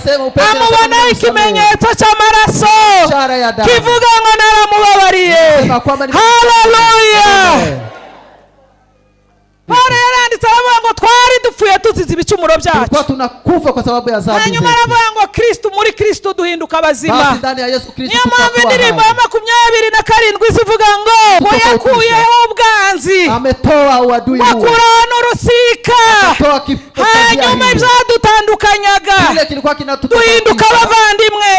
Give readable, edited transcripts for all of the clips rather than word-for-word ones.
amubona ikimenyetso cy'amaraso kivuga ngo naramubabariye. Haleluya. Paulo yaranditse aravuga ngo twari dupfuye tuzize ibicumuro byacu, tulikuwa tunakufa kwa sababu ya dhambi zetu. Hanyuma aravuga ngo Kristo, muri Kristo duhinduka abazima. Basi ndani ya Yesu Kristo niyo mpamvu indirimbo ya 27 zivuga ngo yakuyeho ubwanzi, ametoa uadui huu, akuraho n'urusika, hanyuma ibyadutandukanyaga duhinduka abavandimwe.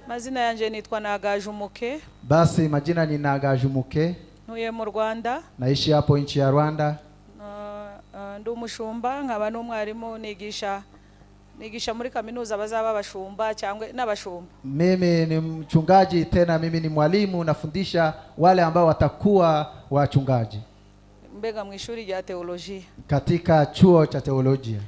Mazina yanje nitwa Nagajumuke. Basi majina ni Nagajumuke. Ntuye mu Rwanda. Naishi hapo nchi ya Rwanda. Ndi umushumba, nkaba n'umwarimu, nigisha muri kaminuza bazaba abashumba cyangwa n'abashumba. Mimi ni mchungaji, tena mimi ni mwalimu, nafundisha wale ambao watakuwa wachungaji. Mbega mu ishuri rya teolojia. Katika chuo cha teolojia.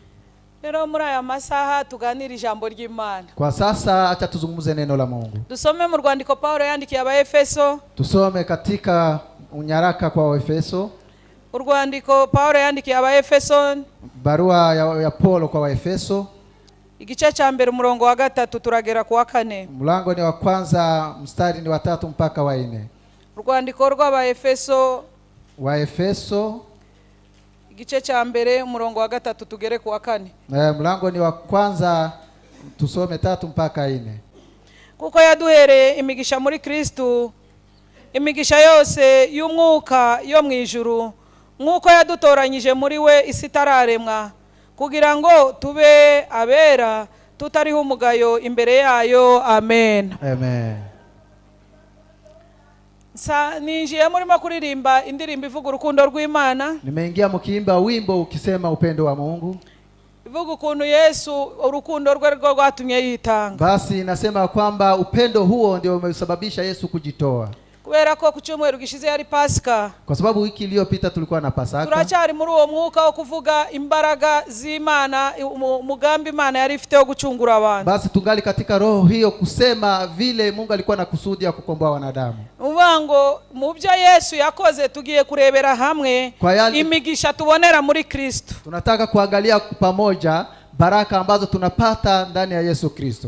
Rero muri aya masaha tuganira ijambo ry'Imana. Kwa sasa acha tuzungumze neno la Mungu. Dusome mu rwandiko Paulo yandikiye Abaefeso. Tusome katika unyaraka kwa Waefeso. Urwandiko Paulo yandikiye Abaefeso. Barua ya Paulo kwa Waefeso. Igice cha mbere umurongo wa 3 turagera ku wa 4. Mlango ni wa kwanza, mstari ni wa 3 mpaka wa 4. Urwandiko rw'Abaefeso. Waefeso igice cha mbere umurongo wa 3 tugere ku wa 4. Mlango ni wa kwanza, tusome 3 mpaka 4. Kuko yaduhereye imigisha muri Kristo, imigisha yose y'umwuka yo mu ijuru, nkuko yadutoranyije muri we isi tararemwa, kugira ngo tube abera tutariho umugayo imbere yayo. Amen. Amen. Ninjiye murimo kuririmba indirimbo ivuga urukundo rw'Imana. Nimeingia mkiimba wimbo ukisema upendo wa Mungu. Ivuga ukuntu Yesu urukundo rwe rwatumye yitanga. Basi nasema kwamba upendo huo ndio umesababisha Yesu kujitoa. Kubera ko ku cyumweru gishize yari Pasika. Kwa sababu wiki iliyopita tulikuwa na Pasaka. Turacyari muri uwo mwuka wo kuvuga imbaraga z'Imana, umugambi Imana yari ifite wo gucungura abantu. Basi tungali katika roho hiyo kusema vile Mungu alikuwa na kusudi ya kukomboa wanadamu. Ubango mu byo Yesu yakoze tugiye kurebera hamwe imigisha tubonera muri Kristo. Tunataka kuangalia pamoja baraka ambazo tunapata ndani ya Yesu Kristo.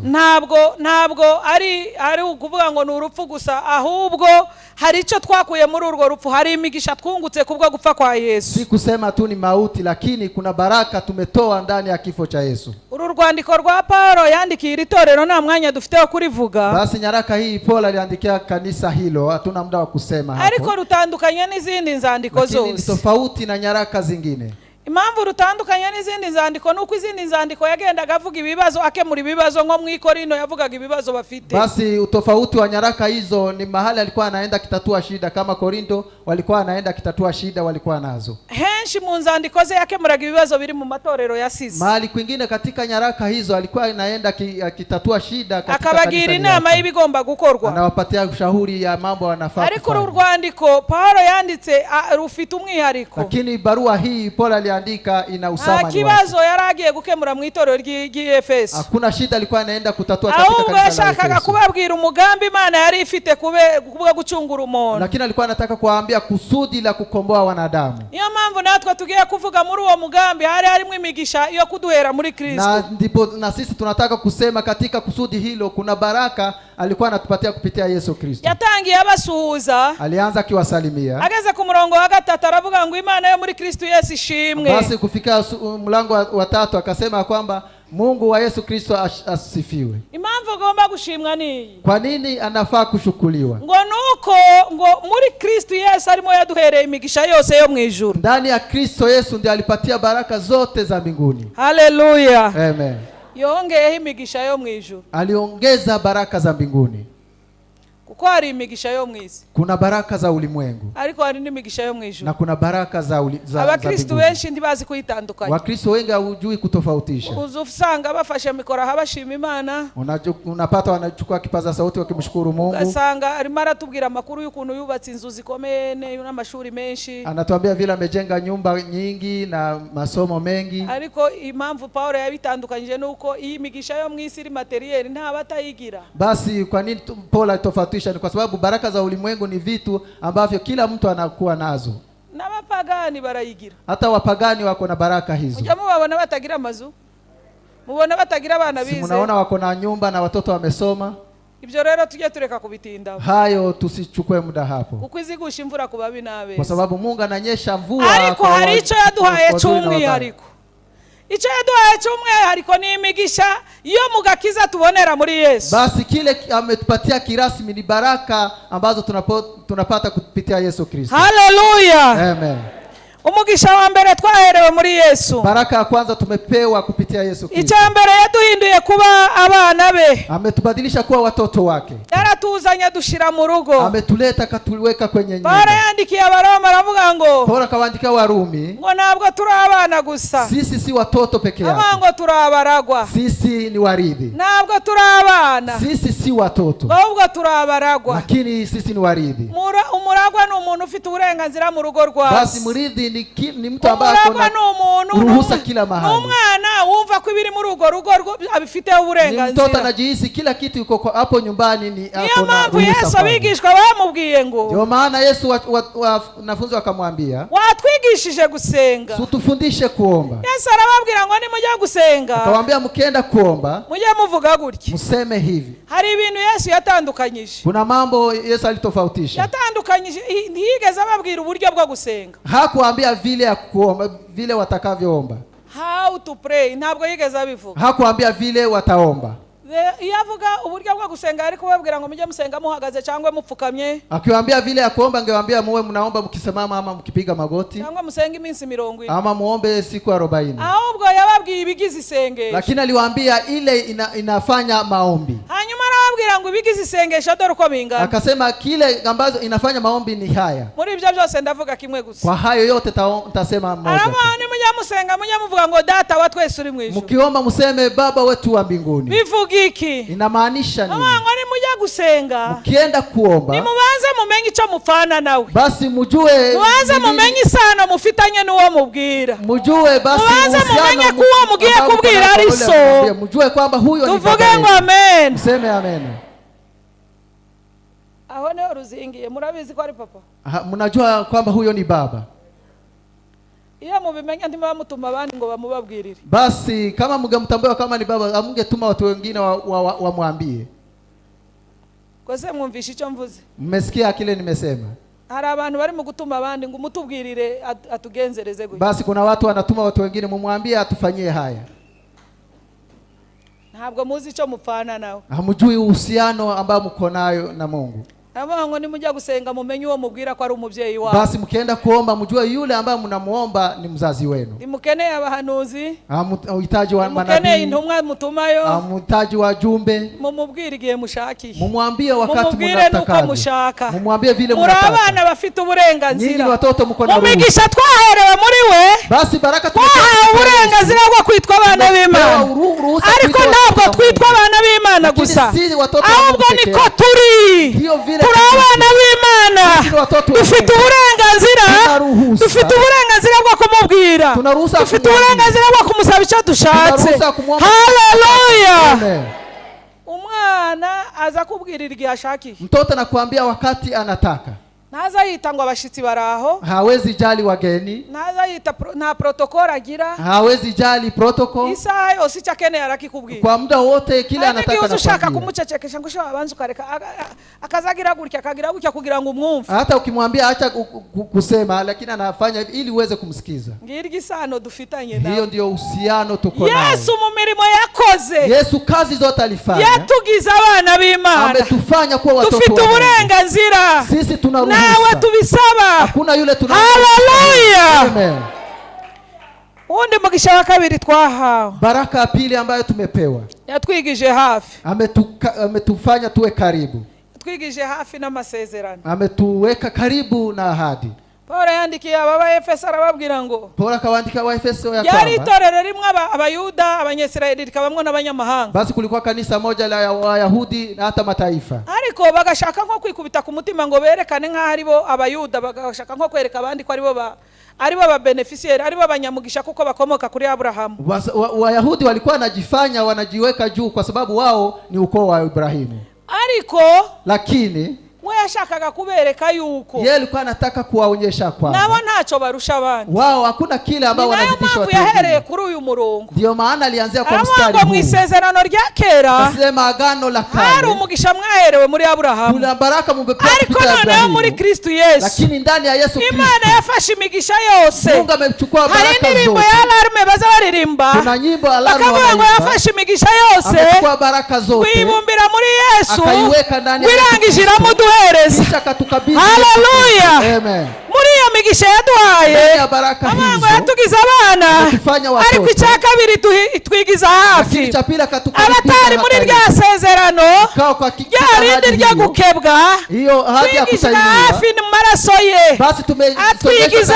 Ntabwo ari ukuvuga ngo ni urupfu gusa, ahubwo hari icyo twakuye muri urwo rupfu, hari imigisha twungutse kubwo gupfa kwa Yesu. Si kusema tu ni mauti, lakini kuna baraka tumetoa ndani ya kifo cha Yesu. Uru rwandiko rwa Paulo yandikiye itorero nta mwanya dufite wo kurivuga. Basi nyaraka hii Paulo aliandikia kanisa hilo, hatuna muda wa kusema hapo. Ariko rutandukanye n'izindi nzandiko zose. Lakini ni tofauti na nyaraka zingine. Impamvu rutandukanye n'izindi nzandiko nuko izindi nzandiko yagendaga avuga ibibazo, akemura ibibazo, nko mu Korinto yavugaga ibibazo bafite. Basi utofauti wa nyaraka hizo ni mahali alikuwa anaenda kitatua shida, kama Korinto walikuwa anaenda kitatua shida walikuwa nazo. Henshi mu nzandiko ze yakemuraga ibibazo biri mu matorero yasize. Mahali kwingine katika nyaraka hizo alikuwa anaenda kitatua shida katika akabagira inama y'ibigomba gukorwa, anawapatia ushauri ya mambo wanafaa. Ariko urwandiko Paulo yanditse rufite umwihariko. Lakini barua hii Paulo aliandika ina usamani wake. Kibazo yaragiye gukemura mu itorero ry'Efeso. Hakuna shida alikuwa anaenda kutatua katika kanisa la Efeso. Ashakaga kubabwira umugambi Imana yari ifite kuvuga gucungura umuntu. Lakini alikuwa anataka kuwaambia kusudi la kukomboa wanadamu. Niyo mpamvu natwe tugiye kuvuga muri uwo mugambi harimo imigisha yo kuduhera muri Kristo. Na sisi tunataka kusema katika kusudi hilo kuna baraka alikuwa anatupatia kupitia Yesu Kristo. Yatangiye abasuhuza. Alianza kiwasalimia. Ageze ku murongo wa 3 aravuga ngo Imana yo muri Kristo Yesu ishimwe. Basi kufika mlango wa 3 akasema kwamba Mungu wa Yesu Kristo asifiwe. Impamvu agomba gushimwa ni kwa nini anafaa kushukuliwa? Ngo nuko ngo muri Kristo Yesu arimo yaduhereye imigisha yose yo mu ijuru. Ndani ya Kristo Yesu ndiye alipatia baraka zote za mbinguni. Haleluya. Amen. Yongeyeho imigisha yo mu ijuru. Aliongeza baraka za mbinguni. Kuko hari imigisha yo mu isi. Kuna baraka za ulimwengu. Ariko hari n'imigisha yo mu ijuru. Na kuna baraka za Abakristo benshi ndibazi kuyitandukanya. Wakristo wengi hawajui kutofautisha. Uzusanga bafashe mikoro habashima Imana. Unapata wanachukua kipaza sauti wakimshukuru Mungu. Ugasanga arimo aratubwira amakuru y'ukuntu yubatse inzu zikomeye n'amashuri menshi. Anatuambia vile amejenga nyumba nyingi na masomo mengi. Ariko impamvu Paulo yabitandukanyije nuko iyi migisha yo mu isi iri materiel nta batayigira. Basi kwa nini Paulo atofautisha? Ni kwa sababu baraka za ulimwengu ni vitu ambavyo kila mtu anakuwa nazo. n'abapagani barayigira. Hata wapagani wako na baraka hizo. Mujya mubabona batagira amazu, mubona batagira abana bize. Munaona wako na nyumba na watoto wamesoma. Ibyo rero tujye tureka kubitinda. Hayo tusichukue muda hapo. Kuko izigusha imvura kubabi nabe. Kwa sababu Mungu ananyesha mvua. Ariko hari icyo yaduhaye cy'umwihariko. Icyo yaduhaye cy'umwihariko ni imigisha iyo mugakiza tubonera muri Yesu. Basi kile ametupatia kirasmi ni baraka ambazo tunapata kupitia Yesu Kristo. Haleluya. Amen. Umugisha wa mbere twaherewe muri Yesu. Baraka ya kwanza tumepewa kupitia Yesu Kristo. Icya mbere yaduhinduye kuba abana be. Ametubadilisha kuwa watoto wake. Yaratuzanye dushira mu rugo. Ametuleta katuweka kwenye nyumba. Bara yandikiye Abaroma aravuga ngo. Paulo akawaandikia Warumi. Ngo ntabwo turi abana gusa. Sisi si watoto peke yake. Ngo turi abaragwa. Sisi ni warithi. Ntabwo turi abana. Sisi si watoto. Ahubwo turi abaragwa. Lakini sisi ni warithi. Umuragwa ni umuntu ufite uburenganzira mu rugo rwose. Basi murithi ni mtu ambaye akona ruhusa kila mahali. Umwana wumva ko ibiri muri rugo abifite uburenganzira. Ni mtoto anajihisi kila kitu yuko hapo nyumbani ni akona ruhusa. Yesu abigishwa bamubwiye ngo. Ndio maana Yesu wanafunzi wakamwambia, watwigishije gusenga. Utufundishe kuomba. Yesu arababwira ngo nimujya gusenga. Akawaambia mkienda kuomba, mujye muvuga gutya. Museme hivi. Hari ibintu Yesu yatandukanyije. Kuna mambo Yesu alitofautisha. Yatandukanyije, ntiyigeze ababwira uburyo bwo gusenga. Hakuambia vile ya kuomba, vile watakavyoomba. How to pray, ntabwo yigeze abivuga. Hakuambia vile wataomba. Yavuga uburyo bwo gusenga ariko babwira ngo mujye musenga muhagaze cyangwa mupfukamye. Akiwaambia vile ya kuomba angewaambia muwe mnaomba mkisimama ama mkipiga magoti. Cyangwa musenga iminsi 40. Ama muombe siku 40. Ahubwo yababwiye ibigize isengesho. Lakini aliwaambia ile inafanya maombi. Hanyuma arababwira ngo ibigize isengesho dore uko bingana. Akasema kile ambazo inafanya maombi ni haya. Muri ibyo byose ndavuga kimwe gusa. Kwa hayo yote nitasema moja. Arama ni mujya musenga mujye muvuga ngo data wa twese uri mu ijuru. Mkiomba museme baba wetu wa mbinguni. Bivuga iki? Inamaanisha nini? Ngo ni mujya gusenga. Mkienda kuomba. Ni mubanze mumenye icyo mupfana nawe. Basi mujue. Mubanze mumenye isano mufitanye n'uwo mubwira. Mujue basi mubanze mumenye ko uwo mugiye kubwira ari so. Mujue kwamba huyo ni baba. Tuvuge ngo amen. Mseme amen. Aho ne ruzingiye murabizi ko ari papa. Mnajua kwamba huyo ni baba. Iyo mubimenya ndimo mutuma abandi ngo bamubabwirire. Basi kama mngemtambua kama ni baba, amungetuma watu wengine wamwambie. Kose mwumvisha icyo mvuze. Mmesikia kile nimesema? Hari abantu bari mu gutuma abandi ngo mutubwirire atugenzereze gutya. Basi kuna watu wanatuma watu wengine mumwambie atufanyie haya. Ntabwo muzi icyo mupfana nawe. Hamujui uhusiano ambao mko nayo na Mungu. Ngo nimujya gusenga mumenye uwo mubwira ko ari umubyeyi wawe. Basi mkienda kuomba mjue yule ambaye mnamuomba ni mzazi wenu. Nimukeneye abahanuzi. Uhitaji wa manabii. Mukeneye intumwa mutumayo. Uhitaji wa jumbe. Mumubwire igihe mushakiye. Mumwambie wakati mnataka. Mumwambie vile mnataka. Muri abana bafite uburenganzira. Nyinyi watoto mko na ruhusa. Umugisha twaherewe muri we. Basi baraka twahawe uburenganzira bwo kwitwa abana b'Imana. Ariko ntabwo twitwa abana b'Imana gusa. Ahubwo niko turi. Turi abana b'Imana. Dufite uburenganzira. Dufite uburenganzira bwo kumubwira. Dufite uburenganzira bwo kumusaba icyo dushatse. Haleluya. Umwana aza kubwirira igihe ashakiye. Mtoto anakuambia wakati anataka. Naza yita ngo abashitsi baraho. Hawezi jali wageni. Naza yita na protocol agira. Hawezi jali protocol. Isaha yose cyakene arakikubwira. Kwa muda wote kile anataka na ushaka kumucecekesha ngo shabanze ukareka akazagira gutya kugira ngo umwumve. Hata ukimwambia acha kusema lakini anafanya ili uweze kumsikiza. Ngiri gisano dufitanye nawe. Hiyo ndio uhusiano tuko nayo. Yesu mu mirimo yakoze. Yesu kazi zote alifanya. Yatugiza abana b'Imana. Ametufanya kuwa watoto wa Mungu. Dufite uburenganzira. Sisi tuna nawe tubisaba. Hakuna yule Haleluya. Amen. Undi mugisha wa kabiri twahawe. Baraka ya pili ambayo tumepewa. Yatwigije hafi. Ametufanya tuwe karibu. Twigije hafi n'amasezerano. Ametuweka karibu na ahadi. Paulo yandikiye aba Efeso arababwira ngo. Paulo akawaandikia wa Efeso ya kwamba. Yari itorero rimwe abayuda, abanyesirayeli rikabamwe n'abanyamahanga. Basi kulikuwa kanisa moja la Wayahudi na hata mataifa. Ariko bagashaka nko kwikubita ku mutima ngo berekane nka haribo abayuda, bagashaka nko kwereka abandi ko aribo ba beneficiary, aribo abanyamugisha kuko bakomoka kuri Abrahamu. Wayahudi walikuwa wanajifanya wanajiweka juu kwa sababu wao ni ukoo wa Ibrahimu. Ariko lakini we yashakaga kubereka yuko yeye alikuwa anataka kuwaonyesha nabo kwamba ntacyo barusha abandi. wao hakuna kile ambao Nayo wanazidisha mpamvu watu yahereye wengine. kuri uyu murongo. Ndio maana alianzia kwa Aravuga mstari ngo mu huu. isezerano rya kera Asema agano la hari kale umugisha mwaherewe muri Aburahamu, kuna baraka mumpepewa ariko kupitia noneho muri Ibrahimu, Kristo Yesu lakini ndani ya Yesu Imana Kristo yafashe imigisha yose. Mungu amechukua Hari baraka indirimbo zote. ya alarme baza baririmba, Kuna nyimbo alarmu bakavuga ngo wanaimba, yafashe imigisha yose amechukua baraka zote wibumbira muri Yesu, akaiweka ndani ya Yesu wirangije Kristo, iramuduhereza. kisha akatukabidhi Haleluya. Yesu Kristo. Amen. Muri iyo migisha yaduhaye Ndani ya baraka amango hizo yatugize abana, ametufanya watoto, ariko icya kabiri twigiza hafi lakini cha pili akatukabidhi abatari muri rya sezerano Kao kwa rya rindi rya gukebwa, hiyo ahadi ya twigiza kutahiriwa. hafi ni mu maraso ye. Basi Atwigiza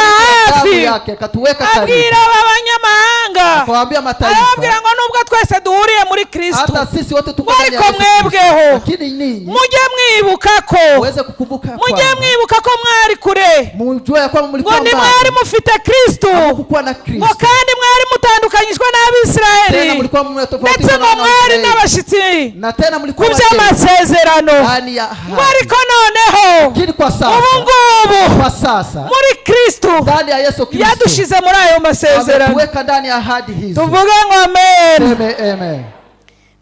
hafi, yake akatuweka karibu, abwira abanyamahanga, akawaambia mataifa, arababwira ngo nubwo twese duhuriye muri Kristo, hata sisi wote tuko ngo ndani ya ariko Yesu Kristo, mwebweho lakini ninyi mujye mwibuka ko muweze kukumbuka mujye kwamba mwibuka ko mwari kure, mujue ya kwamba ngo mlikuwa ni mbali, mwari mufite Kristo, hakukuwa na ngo Kristo, kandi mwari mutandukanyijwe tena n'Abisirayeli, mlikuwa ndetse mmetofautiana ngo na mwari Waisraeli, n'abashitsi na tena ku mlikuwa by'amasezerano. ndani ya Ngo ariko noneho lakini kwa ubu sasa, ngubu kwa sasa muri Kristo ndani ya Yesu Kristo yadushize muri ayo masezerano. ametuweka ndani ya ahadi hizo. Tuvuge ngo amen. Amen.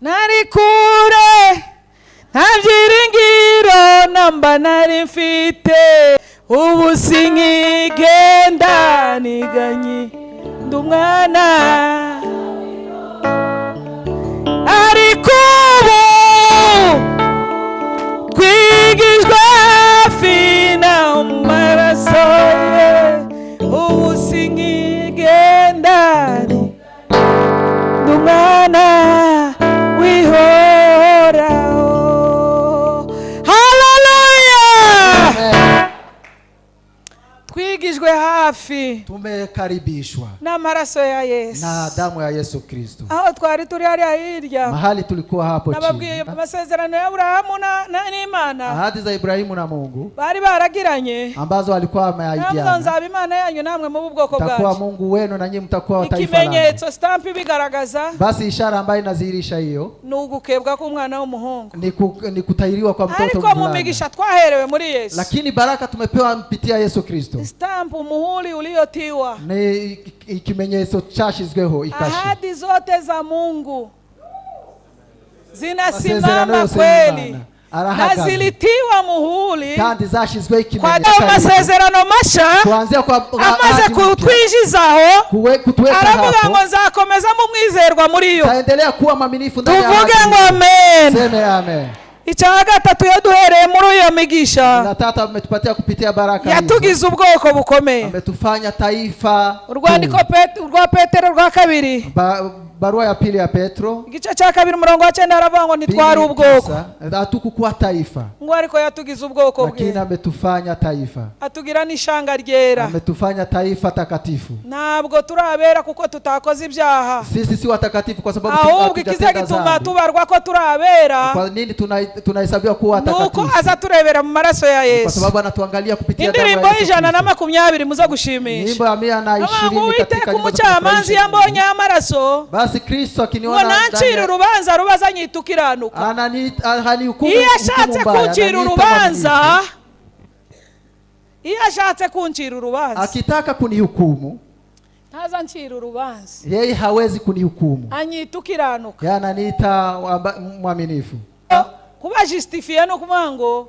Nari kure nta byiringiro namba nari mfite, ubu sinkigenda niganye ndi umwana, ariko ubu twigijwe hafi na maraso ye, ubu sinkigenda ndi umwana wihoraho. Haleluya. Twigijwe hafi Tumekaribishwa n'amaraso ya Yesu na damu ya Yesu Kristo. aho twari turi hariya hirya, Mahali tulikuwa hapo nababwiye chini, amasezerano ya Aburahamu n'Imana ahadi za Ibrahimu na Mungu bari baragiranye, ambazo alikuwa namwe ameahidiana, nzaba Imana yanyu namwe mu bwoko mtakuwa bwanyu. Mungu wenu na nyinyi mtakuwa wa taifa langu. Ikimenyetso stamp ibigaragaza Basi ishara ambayo inadhihirisha hiyo ni ugukebwa k'umwana w'umuhungu, ni kutahiriwa kwa mtoto ariko mu mvulana, migisha twaherewe muri Yesu, lakini baraka tumepewa kupitia Yesu Kristo stamp muhuri uliotiwa, ni ikimenyetso chashizweho ikashi. ahadi zote za Mungu Masezerano zinasimama yose kweli y'Imana na arahagaze zilitiwa muhuri kandi zashizweho kwa ikimenyetso masezerano masha kuanzia kwa amaze ahadi mpya, kutwijizaho. kutuweka Aravuga hapo, ngo nzakomeza mu mwizerwa muri yo. taendelea kuwa mwaminifu ndani ya Tuvuge ahadi ngo hizo. amen. Seme amen. Icya gatatu yaduhereye muri iyo migisha Na tata ametupatia kupitia baraka hizo, yatugize ubwoko bukomeye. ametufanya taifa Urwandiko kuu. rwa Petero rwa kabiri Barua ya pili ya Petro igice cya kabiri umurongo wa 9 aravuga ngo ntitwari ubwoko, hatukukuwa taifa, ngo ariko yatugize ubwoko lakini bwe, ametufanya taifa, atugira n'ishanga ryera. ametufanya taifa takatifu. Ntabwo turabera kuko tutakoze ibyaha, Sisi si watakatifu kwa sababu ahubwo ikiza hatujatenda gituma dhambi. tubarwa ko turabera Kwa nini tunahesabiwa kuwa nuko watakatifu? aza turebera mu maraso ya Kwa Yesu. sababu anatuangalia kupitia damu Indirimbo ya Yesu y'ijana na Kristo. makumyabiri muzo gushimisha, Nyimbo ya 120 ngo katika Uwiteka nyimbo za umucamanzi kufurahisha. yambonye amaraso, Basi Kristo ngo akiniona nancira urubanza rubaza nyitukiranuka. ananihukumu Iyo ashatse kuncira urubanza, iyo ashatse kuncira urubanza akitaka kunihukumu, ntaza ncira urubanza, yeye hawezi kunihukumu, anyitukiranuka. yeye ananiita mwaminifu. Kuba justifiye no kuvuga ngo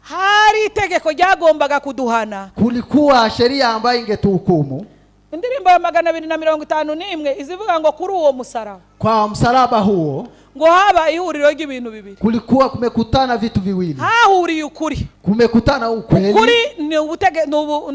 hari itegeko ryagombaga kuduhana, Kulikuwa sheria ambayo ingetuhukumu. indirimbo ya 251 izivuga ngo kuri uwo musaraba, Kwa msalaba huo ngo haba ihuriro ry'ibintu bibiri, kulikuwa kumekutana vitu viwili, hahuriye ukuri. kumekutana ukweli. Ukuri ni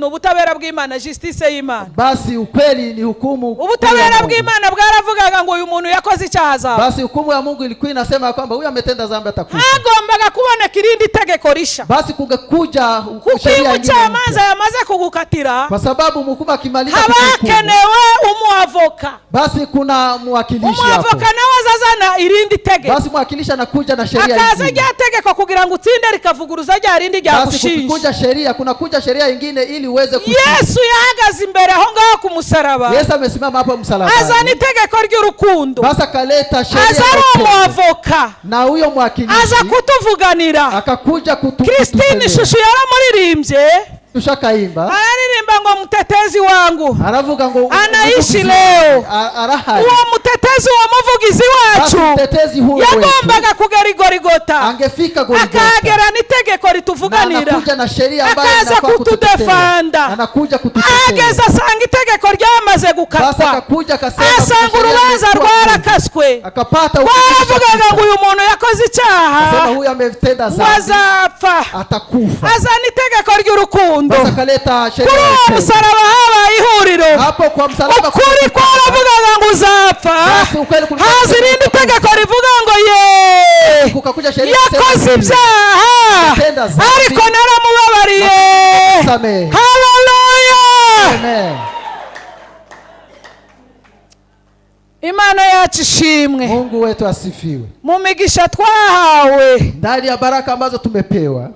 ubutabera bw'Imana, justice y'Imana. Basi ukweli ni hukumu. Ubutabera bw'Imana bwaravugaga ngo uyu muntu yakoze icyaha zawe. Basi hukumu ya Mungu ilikuwa inasema kwamba huyu ametenda dhambi atakufa. Hagombaga kuboneka irindi tegeko risha, Basi kungekuja kuko sheria nyingine umucamanza mpya. yamaze kugukatira, Kwa sababu mhukumu akimaliza kuhukumu, habakenewe umuavoka. basi kuna mwakilishi hapo. Umuavoka nawe azazana irindi irindi tegeko. Basi mwakilishi anakuja na sheria akaza rya tegeko kugira ngo utsinde rikavuguruza rya rindi rya gushinja. Kuja sheria, kuna kuja sheria nyingine ili uweze kushinda. Yesu yahagaze imbere aho ngaho ku musaraba. Yesu amesimama hapo msalabani. Azana itegeko ry'urukundo. Basi akaleta sheria. Azana umwavoka. Na huyo mwakilishi aza kutuvuganira. Akakuja Christine Shushu yaramuririmbye. Tushakaimba. Anaririmba ngo mutetezi wangu. Aravuga ngo anaishi leo. Arahari. Uwo mutetezi wa muvugizi wacu. Mutetezi huyo yagombaga kugera Golgotha. Angefika Golgotha. Akagera n'itegeko rituvuganira. Anakuja na sheria ambayo akaza kutudefanda. Anakuja kututetea. Ageza asanga itegeko ryamaze gukatwa. Basi akakuja akasema asanga urubanza rwarakaswe. Akapata baravugaga ngo uyu muntu yakoze icyaha. Asema huyu ametenda dhambi. Wazapfa. Atakufa. Azana itegeko ry'urukundo. Basi akaleta sheria. Kuri uwo musaraba habaye ihuriro. Hapo kwa msalaba ukuri kwaravugaga ngo uzapfa. haza irindi tegeko rivuga ngo ye kukakuja sheria yakoze ibyaha ariko naramubabariye. Haleluya. Amen. Imana yacu ishimwe. Mungu wetu asifiwe. Mu migisha twahawe, ndani ya baraka ambazo tumepewa,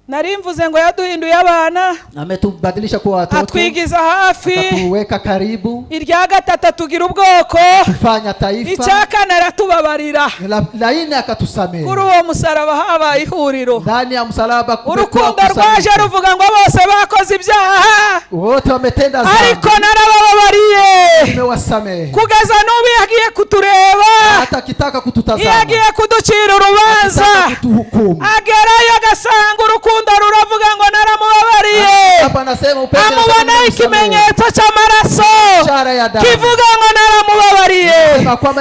narimvuze ngo yaduhinduye abana, ametubadilisha kuwa watoto, atwigiza hafi, atuweka karibu, irya gatatu tugira ubwoko, tufanya taifa, icyakane aratubabarira, la ine akatusamehe. Kuri uwo musaraba habaye ihuriro. Ndani ya msalaba urukundo rwaje ruvuga ngo bose bakoze ibyaha, wote wametenda dhambi, ariko narababariye, nimewasamehe. Kugeza n'ubu yagiye kutureba, hata kitaka kututazama, yagiye kuducira urubanza, agerayo agasanga urukundo ruravuga ngo naramubabariye. Amubona ikimenyetso cy'amaraso kivuga ngo naramubabariye.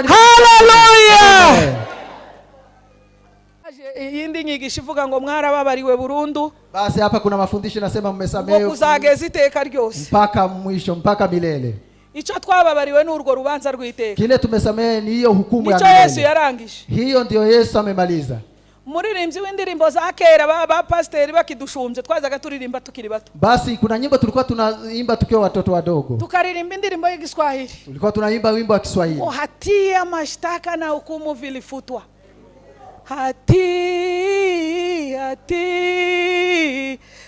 Haleluya. Iyindi nyigisho ivuga ngo mwarababariwe burundu. Basi hapa kuna mafundisho nasema mmesamehewa kuzageza iteka ryose, mpaka mwisho, mpaka milele. Icyo twababariwe n'urwo rubanza rw'iteka, kile tumesamehe ni hiyo hukumu ya milele. Yesu yarangije, hiyo ndio Yesu amemaliza. Muririmbyi w'indirimbo za kera ba pasiteri bakidushumbye twazaga turirimba tukiri bato. Basi kuna nyimbo tulikuwa tunaimba tukiwa watoto wadogo, tukaririmba indirimbo y'Igiswahili. Tulikuwa tunaimba wimbo wa Kiswahili, hatia mashtaka na hukumu vilifutwa.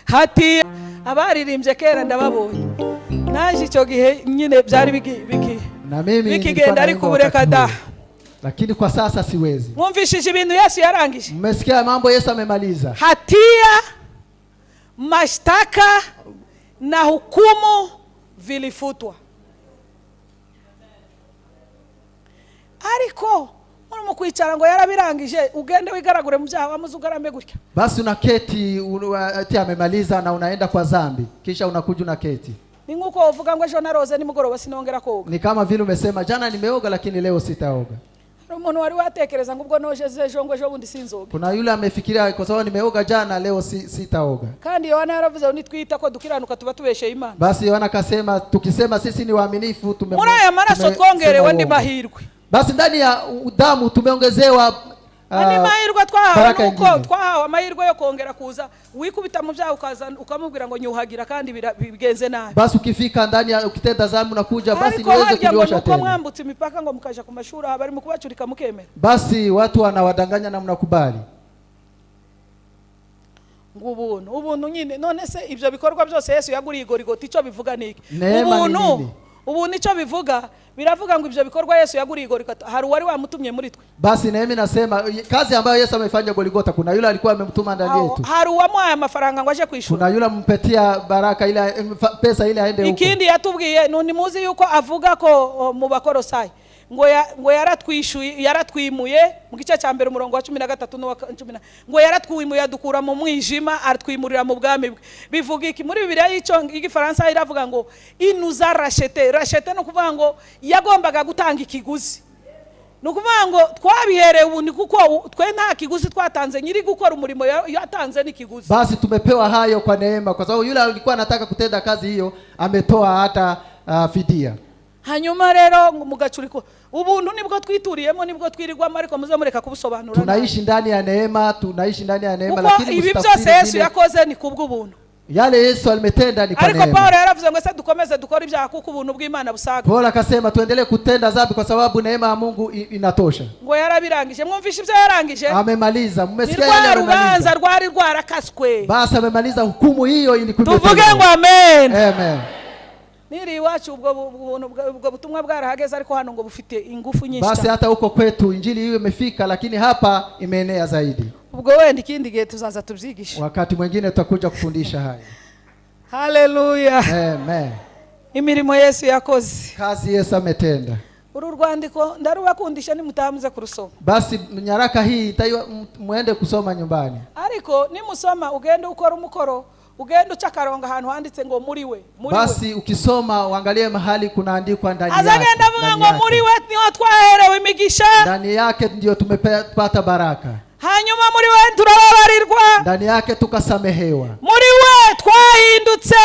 Hati abaririmbye kera ndababonye, naje icyo gihe nyine byari bikigenda ariko bureka da, lakini kwa sasa siwezi. Mwumvishije ibintu Yesu yarangije? Mmesikia mambo Yesu amemaliza. Hatia, mashtaka na hukumu vilifutwa. Ariko mu kwicara ngo yarabirangije, ugende wigaragure mu byaha wamuzugarame gutya. Basi unaketi ati amemaliza na unaenda kwa zambi, kisha unakuja unaketi. Ni nguko uvuga ngo ejo naroze nimugoroba sinongera koga. Ni kama vile umesema jana nimeoga lakini leo sitaoga. Umuntu wari watekereza ngo ubwo noje ejo ngo ejo bundi sinzoga. Kuna yule amefikiria kwa sababu nimeoga jana leo sitaoga. Kandi Yohana yaravuze ngo nitwita ko dukiranuka tuba tubeshe Imana. Basi Yohana akasema tukisema sisi ni waaminifu muri aya maraso twongerewe ndi mahirwe. Basi ndani ya damu tumeongezewa ani mahirwe twahawe, nuko twahawe amahirwe yo kongera kuza wikubita mu byaha ukaza ukamubwira ngo nyuhagira kandi bigenze nabi. Basi ukifika ndani ya ukitenda dhambi unakuja, basi niweze kuliosha tena. Ariko mwambutse imipaka ngo mukaja ku mashuri abari mu kubacurika mukemera. Basi watu wanawadanganya na mnakubali. Ubuntu nyine, none se ibyo bikorwa byose Yesu yaguriye Golgotha icyo bivuga niki? Ubu nicyo bivuga, biravuga ngo ibyo bikorwa Yesu yaguriye Golgotha hari wari wamutumye muri twe. Basi na mimi nasema kazi ambayo Yesu amefanya Golgotha, kuna yule alikuwa amemtuma ndani yetu. Hari uwamuhaye amafaranga ngo aje kwishura. Kuna yule ampetia baraka ile pesa ile aende huko. Ikindi yatubwiye none muzi yuko avuga ko mu Bakolosayi ngo yaratwimuye mu gice cya mbere umurongo wa 13 no wa 10, ngo yaratwimuye adukura mu mwijima aratwimurira mu bwami bwe. Bivuga iki muri Bibiliya y'Igifaransa iravuga ngo inuza rachete no kuvuga ngo yagombaga gutanga ikiguzi. Nukuvuga ngo twabiherewe ubu, kuko twe nta kiguzi twatanze, nyiri gukora umurimo yatanze n'ikiguzi. Basi tumepewa hayo kwa neema, kwa sababu yule alikuwa anataka kutenda kazi hiyo ametoa hata fidia. Hanyuma rero mugacuriko ubuntu nibwo twituriyemo, nibwo twirirwamo, ariko muze mureka kubusobanura. Tunaishi ndani ya neema, lakini ibi byose Yesu yakoze ni kubw'ubuntu. Yale Yesu alimetenda ni kwa ariko neema. Paulo yaravuze ngo se dukomeze dukora ibyaha kuko ubuntu bw'Imana busaga. Paulo akasema tuendelee kutenda dhambi kwa sababu neema ya Mungu inatosha. Ngo yarabirangije. Mwumvishe ibyo yarangije? Amemaliza. Mmesikia yale rubanza amemaliza. Rwari rwarakaswe. Basi amemaliza hukumu hiyo ilikuwa. Tuvuge ngo amen. Amen. Niri iwacu ubwo butumwa bwarahageze ariko hano ngo bufite ingufu nyinshi. Basi hata huko kwetu injili hiyo imefika lakini hapa imeenea zaidi. Ubwo wenda ikindi gihe tuzaza tubyigisha. Wakati mwingine tutakuja kufundisha haya. Haleluya. Amen. Imirimo Yesu yakoze. Kazi Yesu ametenda. Uru rwandiko ndarubakundisha nimutamuze kurusoma. Basi nyaraka hii muende kusoma nyumbani. Ariko nimusoma ugende ukora umukoro, ugende uchakaronga ahantu handitse ngo muri we. Basi ukisoma uangalie mahali kunaandikwa ndani yake. Azagenda avuga ngo muri we niho twaherewe imigisha. Ndani yake ndio tumepata baraka. Hanyuma muri we turababarirwa. Ndani yake tukasamehewa. Muri we twahindutse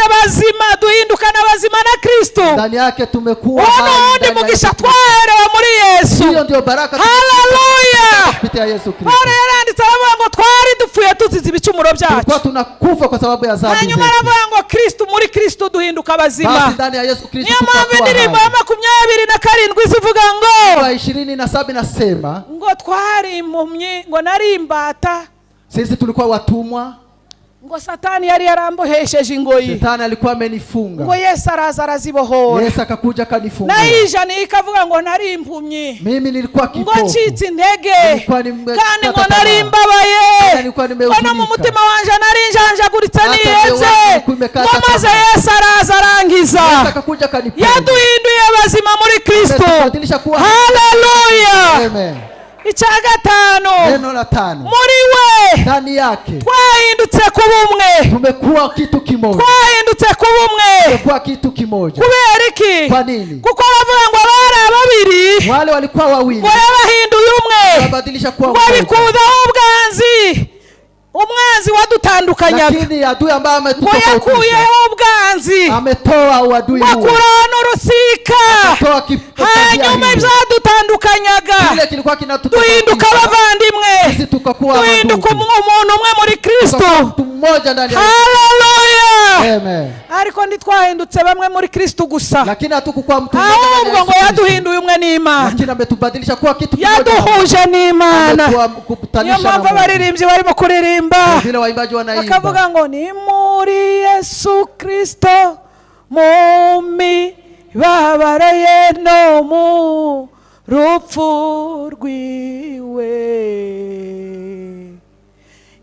bazima, duhindukana bazima na Kristo. Ndani yake tumekuwa hai. Ndi mugisha twaherewe muri Yesu. Hiyo ndio baraka. Haleluya. Kupitia Yesu Kristo. Paulo yaranditse aravuga ngo twari dupfuye tuzize ibicumuro byacu. Tulikuwa tunakufa kwa sababu ya dhambi zetu. Hanyuma aravuga ngo Kristo muri Kristo duhinduka bazima. Basi ndani ya Yesu Kristo tukakuwa hai. Niyo ndirimbo ya 27 zivuga ngo 27 nasema ngo twari impumyi, ngo nari imbata. Sisi tulikuwa watumwa. Ngo Satani yari yarambohesheje ingoyi. Satani alikuwa amenifunga. Ngo Yesu araza arazibohora. Yesu akakuja kanifunga. Na ijani ikavuga ngo nari impumyi. Mimi nilikuwa kipofu. Ngo ncitse intege. Kandi ngo nari mbabaye. Ngo mu mutima wanje nari njanjaguritse niyeze. Ngo maze Yesu araza arangiza. Yesu akakuja kanipenda. Yaduhinduye bazima muri Kristo. Haleluya. Amen. Icagatano. Neno la 5. Muri we. Ndani yake. Twahindutse kuba umwe. Tumekuwa kitu kimoja. Twahindutse kuba umwe. Tumekuwa kitu kimoja. Kubera iki? Kwa nini? Kuko bavuga ngo abari babiri. Wale walikuwa wawili. Ngo yabahinduye umwe. Babadilisha kuwa umwe. Ngo bikudaho ubwanzi. Umwanzi wadutandukanyaga. Lakini adui ambaye ametutoa ngo yakuyeho ubwanzi. Ametoa uadui huo. Wakurana urusika. Hanyuma ibyadutandukanyaga. Kile kilikuwa kinatutokea. Duhinduka abavandimwe. Sisi tukakuwa duhinduka umuntu umwe muri Kristo. Mtu mmoja ndani ya Haleluya. Amen. Ariko ntitwahindutse bamwe muri Kristo gusa. Lakini hatukukuwa mtu mmoja. Ahubwo ngo yaduhinduye umwe n'Imana. Lakini ametubadilisha kuwa kitu kimoja. Yaduhuje n'Imana. Niyo mpamvu abaririmbyi barimo kuririmba. Vile waimbaji wanaimba. Bakavuga ngo ni muri Yesu Kristo mu mibabaro no mu rupfu rwiwe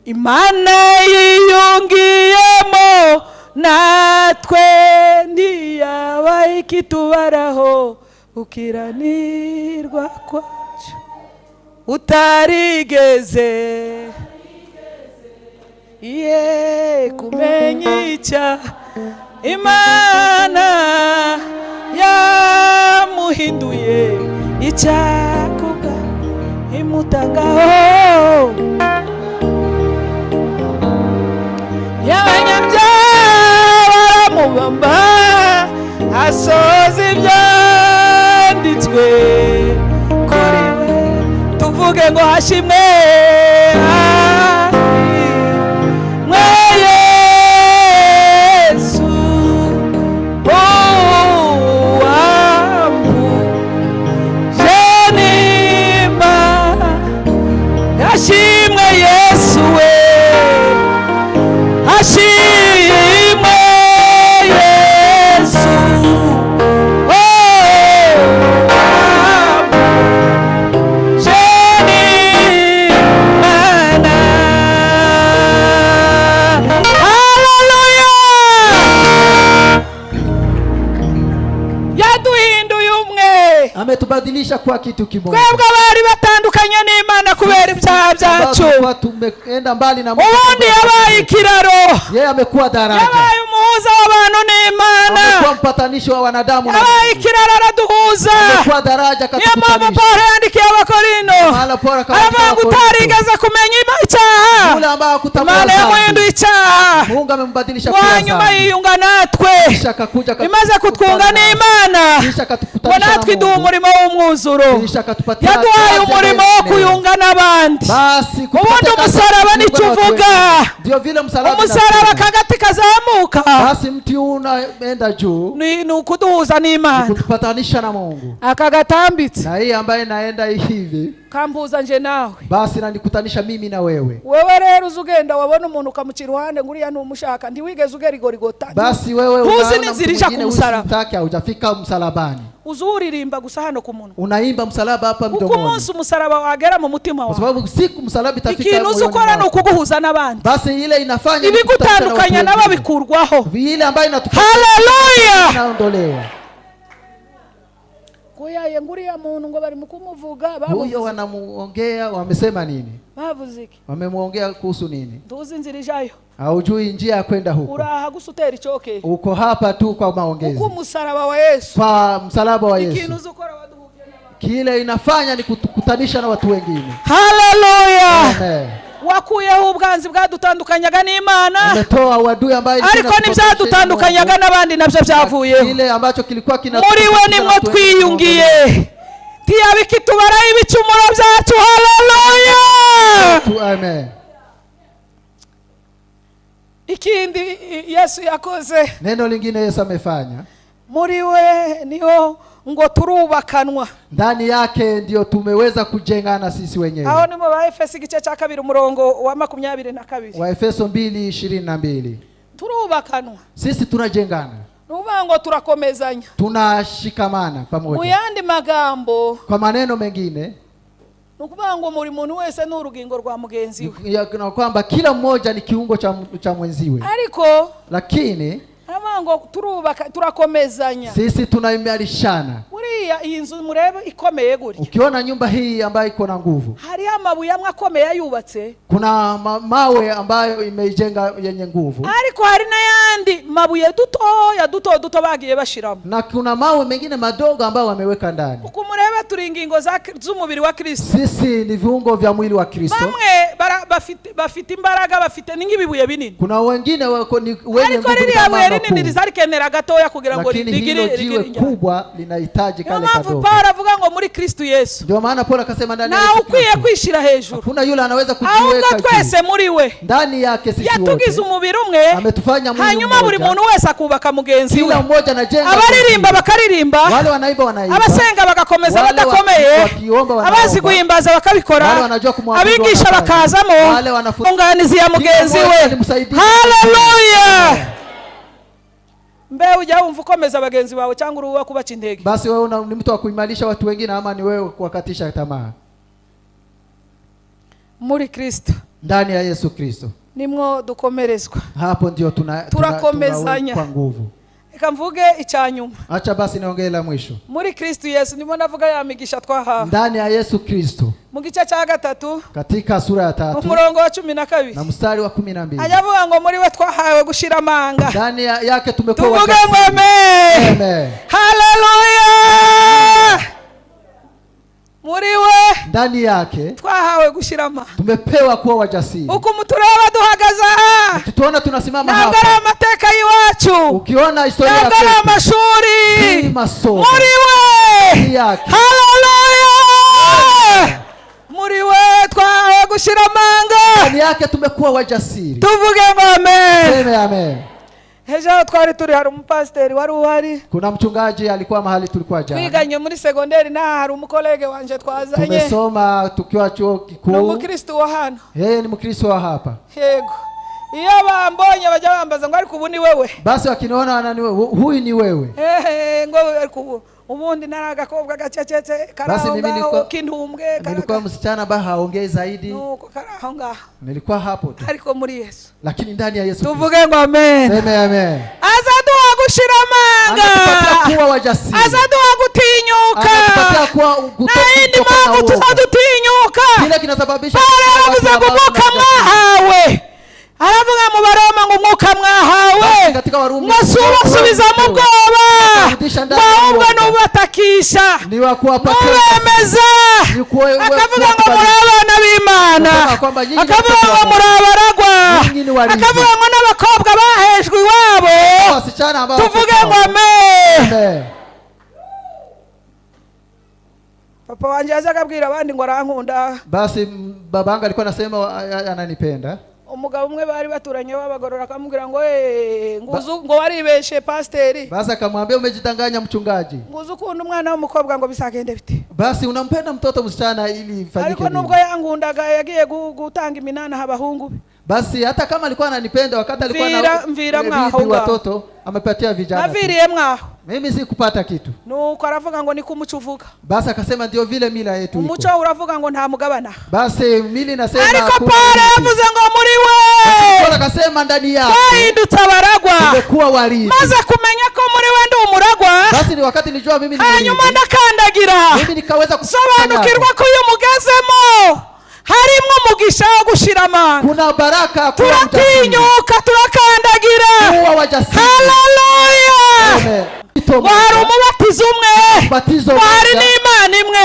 Imana yiyungiyemo natwe ntiyabaye ikitubaraho ukiranirwa kwacu utarigeze kumenya icya Imana yamuhinduye icyakuga imutangaho y'abanyabyaha baramubamba asoza ibyanditswe kuri we tuvuge ngo hashimwe ametubadilisha kwa kitu kimoja. Kwebwe bari batandukanye n'Imana kubera ibyaha byacu. Tumeenda mbali na Mungu. Ubundi yabaye ikiraro. Yeye amekuwa daraja. Yabaye umuhuza w'abantu n'Imana. n'Imana, wamekuwa mpatanishi wa wanadamu na yabaye ikiraro araduhuza. wamekuwa daraja Niyo mpamvu katukutanisha. Paulo yandikiye Abakorino Mahala Paulo akawaandikia aravuga ngo Wakorintho, utarigeze kumenya icyaha, yule ambaye hakutambua Imana dhambi, yamuhinduye icyaha, Mungu amembadilisha kuwa hanyuma dhambi. yiyunga natwe, Kisha akakuja imaze kutwunga n'Imana, kisha ngo akatukutanisha natwe na iduha Mungu. umurimo w'umwuzuro, Kisha akatupatia yaduhaye kazi umurimo ambayo wo tumepewa. kuyunga n'abandi. Basi Ubundi umusaraba nicyo uvuga, ndio vile msalaba umusaraba unasema. kagati kazamuka Basi mti huu unaenda juu ni ukuduhuza ni n'Imana, kutupatanisha na Mungu, akagatambitse na hii ambaye naenda hivi kambuza nje nawe. basi nanikutanisha mimi na wewe. Wewe rero uzugenda wabona umuntu ukamuca iruhande ngo uriya numushaka, ntiwigeze ugera igorigota, Basi wewe Tuzi unaona n'inzira mtu ija mwingine ku musaraba. usimtaki, haujafika msalabani, uzuririmba gusa hano ku munwa, unaimba msalaba hapa kuko mdomoni, umunsi umusaraba wagera mu mutima kwa wawe, sababu siku msalaba itafika ikintu uzi moyoni ukora ni mwako. ukuguhuza n'abandi, Basi ile inafanya ibigutandukanya nabo bikurwaho. vile ambayo Haleluya! inaondolewa. Koyaye nguriya muntu ngo bari mukumuvuga, Huyo wanamuongea wamesema nini? bavuze iki? Wamemuongea kuhusu nini? Tuzi inzira ijayo, Haujui njia ya kwenda huko. uraha gusutera icoke Uko hapa tu kwa maongezi. uko umusaraba wa Yesu, Kwa msalaba wa ikintu Yesu. uzi ukora waduhuye n'abandi. Kile inafanya ni kutukutanisha na watu wengine. Haleluya! Amen. wakuyeho ubwanzi bwadutandukanyaga n'Imana, Umetoa uadui ambaye ariko n'ibyadutandukanyaga n'abandi nabyo byavuyeho. kile ambacho kilikuwa kina Muri we nimwo twiyungiye, ntiyabikitubaraho ibicumuro byacu. Haleluya! Amen. Ikindi Yesu yakoze, Neno lingine Yesu amefanya, muri we niho ngo turubakanwa. ndani yake ndio tumeweza kujengana sisi wenyewe. Aho ni mu Efeso igice cya 2 umurongo wa 22. Waefeso 2:22. Turubakanwa, Sisi tunajengana, nuvuga ngo turakomezanya. tunashikamana Mu pamoja. yandi magambo, Kwa maneno mengine nukuvuga ngo muri muntu wese n'urugingo rwa mugenzi we, na kwamba kila mmoja ni kiungo cha mwenziwe, ariko lakini ngo turakomezanya. sisi tunaimarishana. Buriya iyi nzu murebe ikomeye gutya, Ukiona nyumba hii ambayo iko na nguvu, hari amabuye amwe akomeye yubatse, kuna mawe ambayo imeijenga yenye nguvu, ariko hari n'ayandi mabuye duto bagiye bashiramo, na kuna mawe mengine madogo ambayo wameweka ndani. uko murebe turi ingingo z'umubiri wa Kristo. Sisi ni viungo vya mwili wa Kristo. Bamwe bafite imbaraga, bafite n'ingibibuye binini, Kuna wengine wako ni wenye ariko nguvu ririya kama buye rinini makuu, rizarikenera gatoya kugira ngo lakini hilo jiwe kubwa linahitaji Niyo kale mpamvu kadogo. Paulo avuga ngo muri Kristo Yesu Ndio maana Paulo akasema ndani ya nawe Yesu ukwiye Kristo kwishira hejuru, hakuna yule anaweza ahubwo kujiweka twese juu. muri we Ndani yake sisi yatugize wote umubiri umwe, ametufanya mwili hanyuma buri mmoja. muntu wese akubaka mugenzi we. Kila mmoja anajenga Abaririmba mwenziwe. bakaririmba, Wale wanaimba wanaimba, abasenga bagakomeza Wale badakomeye, wakiomba wanaomba, abazi guhimbaza bakabikora, Wale wanajua kumwabudu abigisha wanafanya, bakazamo, Wale wanafunza, unganizi ya mugenzi Kila mmoja we. alimsaidia. Haleluya! Mbe ujya wumva ukomeza bagenzi bawe cyangwa uruwa kubaca intege? Basi wewe ni mtu wa kuimarisha watu wengine ama ni wewe kuwakatisha tamaa? Muri Kristo Ndani ya Yesu Kristo nimwo dukomerezwa, hapo ndio turakomezanya. kwa nguvu. Reka mvuge icyanyuma. Acha basi niongee la mwisho. Muri Kristo Yesu ndimo navuga ya migisha twahawe Ndani ya Yesu Kristo mu gice cya 3 katika sura ya 3 umurongo wa 12 na mstari wa 12, ajavuga ngo muri we twahawe gushira amanga. ndani yake tumekuwa Tuvuge wajasiri. ngo amen. Amen. Haleluya! Muri we Ndani yake twahawe gushira amanga. tumepewa kuwa wajasiri. Uko mutureba duhagaze aha, Tuona tunasimama ntabwo ari hapa. amateka y'iwacu, Ukiona historia ntabwo ari yake amashuri, ni masomo. muri we. Ndani yake. Haleluya! Muri we twahawe gushira amanga. Ndani yake tumekuwa wajasiri. Tuvuge ngo amen. Amen, amen. Hejo twari turi hari umupasiteri wari uhari, Kuna mchungaji alikuwa mahali tulikuwa jana. twiganye muri segonderi, na hari umukolege wanje twazanye, Tumesoma tukiwa chuo ni kikuu. umukristo wa hano. Yeye ni Mkristo wa hapa. Yego, iyo bambonye bajya bambaza ngo ariko ubu ni wewe. Basi wakiniona wanani, huyu ni wewe. Ngo ariko ubundi nari agakobwa gacecetse karaho kintumbwe, Nilikuwa msichana ambaye haongei zaidi. nuko karaho ngaho, Nilikuwa hapo tu. ariko muri Yesu Lakini ndani ya Yesu Kristo. tuvuge ngo amen. Sema amen. Azaduha gushira amanga, Anatupatia kuwa wajasiri. azaduha gutinyuka, Anatupatia kuwa na indi mpamvu tuzadutinyuka. Kile kinasababisha Paulo yavuze ngo umwuka mwahawe aravuga mu Baroma ngo umwuka mwahawe mwasubiza mu bwoba ahubwo nubatakisha mubemeza akavuga ngo muri abana b'Imana akavuga ngo muri abaragwa akavuga ngo n'abakobwa bahejwe iwabo tuvuge ngo amen. Papa wanje yazaga abwira abandi ngo arankunda. Basi babangu alikuwa anasema ananipenda. Umugabo umwe bari baturanye w'abagorora akamubwira ngo ngo waribeshe pasteri. Basi akamwambia umejidanganya mchungaji. Nguzu ukunda umwana w'umukobwa ngo bisagende bite. Basi unampenda mtoto msichana ili ifanyike. Ariko nubwo yankundaga yagiye gutanga iminana habahungu. Basi hata kama alikuwa ananipenda wakati alikuwa na watoto amepatia vijana. Naviriye mwaho. Mimi sikupata kitu. Nuko aravuga ngo niko umuco uvuga. Basi akasema ndio vile mila yetu iko. Umuco uravuga ngo nta mugabana. Basi mili nasema ariko Paulo yavuze ngo muri we. Paulo akasema ndani yako. Bahindutse abaragwa. Umekuwa warithi. Maze kumenya ko muri we ndi umuragwa. Basi ni wakati nilijua mimi ni warithi. Hanyuma ndakandagira. Mimi nikaweza kusobanukirwa ko uyu mugezemo harimo umugisha wo gushirama. Kuna baraka kwa turatinyuka turakandagira. Haleluya. Amen. Wari umubatizo umwe. Wari n'Imana imwe.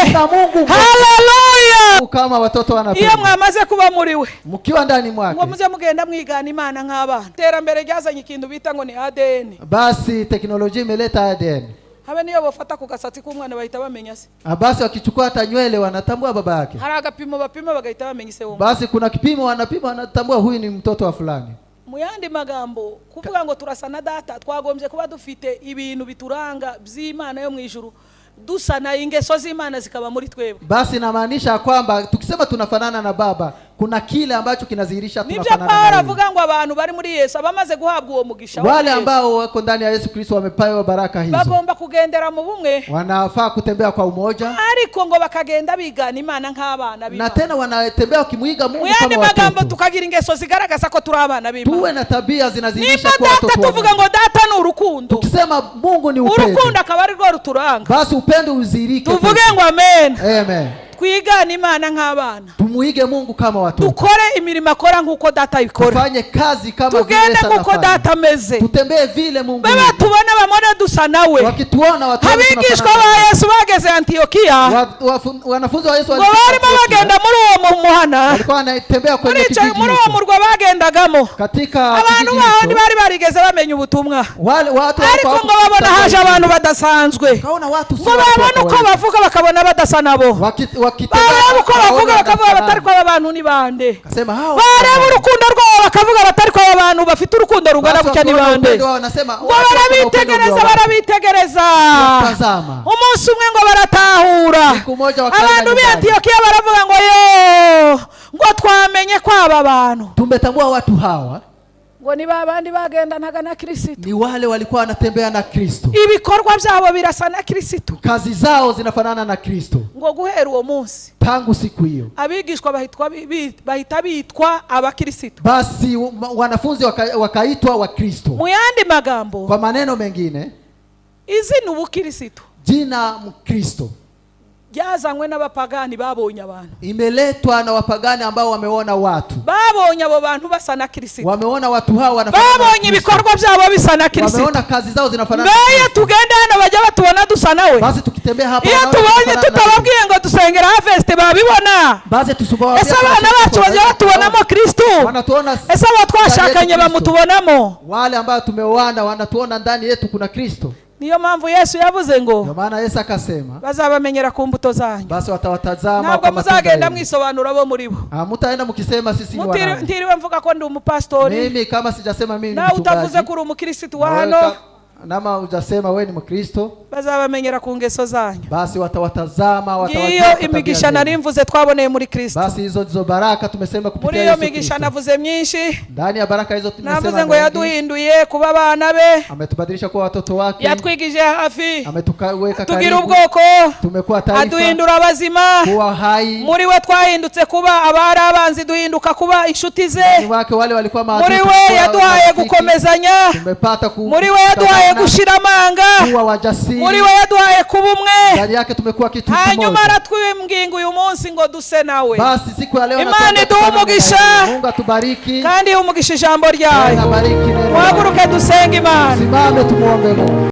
Haleluya. Kama watoto wanapenda. Iyo mwamaze kuba muri we. Mukiwa ndani mwake. Ngo muze mugenda mwigana Imana nk'abana. Terambere ryazanye ikintu bita ngo ni ADN. Basi teknolojia imeleta ADN. Habe niyo bafata ku gasatsi k'umwana bahita bamenya se. Basi wakichukua hata nywele wanatambua baba yake. Hari agapimo bapima bagahita bamenya se wumva. Basi kuna kipimo wanapima wanatambua huyu ni mtoto wa fulani. Muyandi magambo kuvuga ngo turasana data twagombye kuba dufite ibintu bituranga by'Imana yo mwijuru dusana ingeso z'Imana zikaba muri twebwe. Basi inamaanisha kwamba tukisema tunafanana na baba kuna kile ambacho kinadhihirisha tunafanana na Paulo avuga ngo abantu bari muri Yesu abamaze guhabwa uwo mugisha wale ambao wako ndani ya Yesu Kristo wamepewa baraka hizo bagomba kugendera mu bumwe wanafaa kutembea kwa umoja ariko ngo bakagenda bigana Imana nk'abana b'Imana na tena wanatembea wakimuiga Mungu kama watoto. Magambo tukagira ingeso zigaragaza ko turi abana b'Imana tuwe na tabia zinadhihirisha kwa watoto. Niba tuvuga ngo data ni urukundo tukisema Mungu ni upendo urukundo akaba ari rwo ruturanga basi upendo uzirike tuvuge ngo amen. Amen. Twigana Imana nk'abana tumuige Mungu kama watoto dukore imirimo akora nkuko data ikora tufanye kazi kama vile tugende nkuko data ameze tutembee vile Mungu baba tubona bamona dusa nawe wakituona watu abigishwa ba Yesu bageze Antiokia wanafunzi wa Yesu barimo bagenda muri uwo muhana walikuwa wanatembea kwenye kijiji muri uwo murwa bagendagamo katika abantu bandi bari barigeze bamenya ubutumwa wale watu ariko ngo babona haje abantu badasanzwe kaona watu ngo babona uko bavuga bakabona badasa nabo bareba uko bavuga bakavuga batari kwa abantu ni bande bareba urukundo rwabo bakavuga batari kwa abantu bafite urukundo rungana gutya ni bande ngo barabitegereza umunsi umwe ngo baratahura abantu b'i Antiokia baravuga ngo yo ngo twamenye kwaba bantu tumetambua watu hawa ngo ni babandi bagendanaga na Kristo ni wale walikuwa wanatembea na Kristo ibikorwa byabo birasa na Kristo kazi zao zinafanana na Kristo ngo guhera uwo munsi tangu siku hiyo abigishwa bahita bitwa abakristo basi wanafunzi wakaitwa wa Kristo mu yandi magambo kwa maneno mengine izina ubukristo jina Mkristo byazanywe n'abapagani babonye abantu imeletwa na wapagani ambao wameona watu babonye abo bantu basa na Kristo wameona watu hao wanafanana babonye ibikorwa byabo bisa na Kristo wameona kazi zao zinafanana mbeye tugenda hano bajya batubona dusa nawe basi tukitembea hapa iyo tubonye tutababwiye ngo dusengera Harvest babibona basi tusubawa ese abana bacu bajya batubonamo Kristo wanatuona ese abo twashakanye bamutubonamo wale ambao tumeoana wanatuona ndani yetu kuna Kristo. Niyo mpamvu Yesu yavuze ngo ndio maana Yesu akasema bazabamenyera ku mbuto zanyu basi watawatazama ntabwo muzagenda mwisobanura bo muri bo mutaenda mukisema sisi ni wana ntiriwe mvuga ko ndi umupastori mimi kama sijasema mimi ni mchungaji na utavuze kuri umukristo wa hano nama ujasema wewe ni Mkristo bazabamenyera ku ngeso zanyu basi watawatazama watawajua iyo imigisha narimvuze twaboneye muri Kristo basi hizo ndizo baraka tumesema kupitia Yesu muri iyo migisha navuze myinshi ndani ya baraka hizo tumesema navuze ngo yaduhinduye kuba abana be ametubadilisha kuwa watoto wake yatwigije hafi ametukaweka karibu tugira ubwoko tumekuwa taifa aduhindura abazima kuwa hai muri we twahindutse kuba abari abanzi duhinduka kuba inshuti ze wake wale walikuwa maadui muri we yaduhaye gukomezanya tumepata muri we yaduhaye yaduhaye gushira amanga, kuwa wajasiri. muri we yaduhaye kuba umwe, Ndani yake tumekuwa kitu hanyuma kimoja. aratwinginga uyu munsi ngo duse nawe. Basi siku ya leo Imana nataka iduhe tufanane umugisha. na yeye. Mungu atubariki. kandi umugisha ijambo ryayo. Abariki neno. Muhaguruke dusenge Imana. Simame tumuombe Mungu.